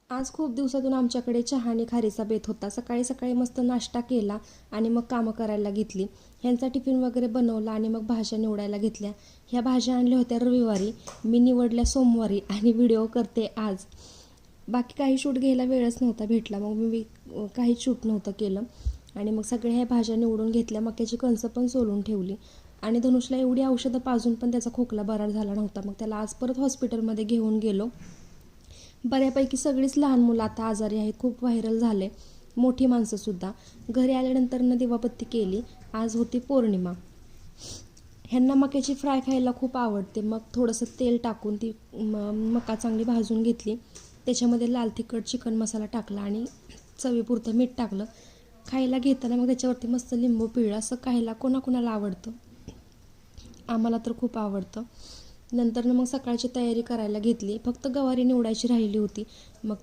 आज खूप दिवसातून आमच्याकडे चहा आणि खारीचा बेत होता. सकाळी सकाळी मस्त नाश्ता केला आणि मग कामं करायला घेतली. ह्यांचा टिफिन वगैरे बनवला आणि मग भाज्या निवडायला घेतल्या. ह्या भाज्या आणल्या होत्या रविवारी, मी निवडल्या सोमवारी आणि व्हिडिओ करते आज. बाकी काही शूट घ्यायला वेळच नव्हता भेटला, मग मी काहीच शूट नव्हतं केलं. आणि मग सगळ्या ह्या भाज्या निवडून घेतल्या, मक्याची कणसं पण सोलून ठेवली. आणि धनुषला एवढी औषधं पाजून पण त्याचा खोकला बरा झाला नव्हता. मग त्याला आज परत हॉस्पिटलमध्ये घेऊन गेलो. बऱ्यापैकी सगळीच लहान मुलं आता आजारी आहेत, खूप व्हायरल झाले, मोठी माणसंसुद्धा. घरी आल्यानंतर दिवाबत्ती केली. आज होती पौर्णिमा. ह्यांना मक्याची फ्राय खायला खूप आवडते. मग थोडंसं तेल टाकून ती मका चांगली भाजून घेतली. त्याच्यामध्ये लाल तिखट चिकन मसाला टाकला आणि चवीपुरतं मीठ टाकलं. खायला घेताना मग त्याच्यावरती मस्त लिंबू पिळलं. असं खायला कोणाकोणाला आवडतं, आम्हाला तर खूप आवडतं. नंतर मग सकाळची तयारी करायला घेतली. फक्त गवारी निवडायची राहिली होती. मग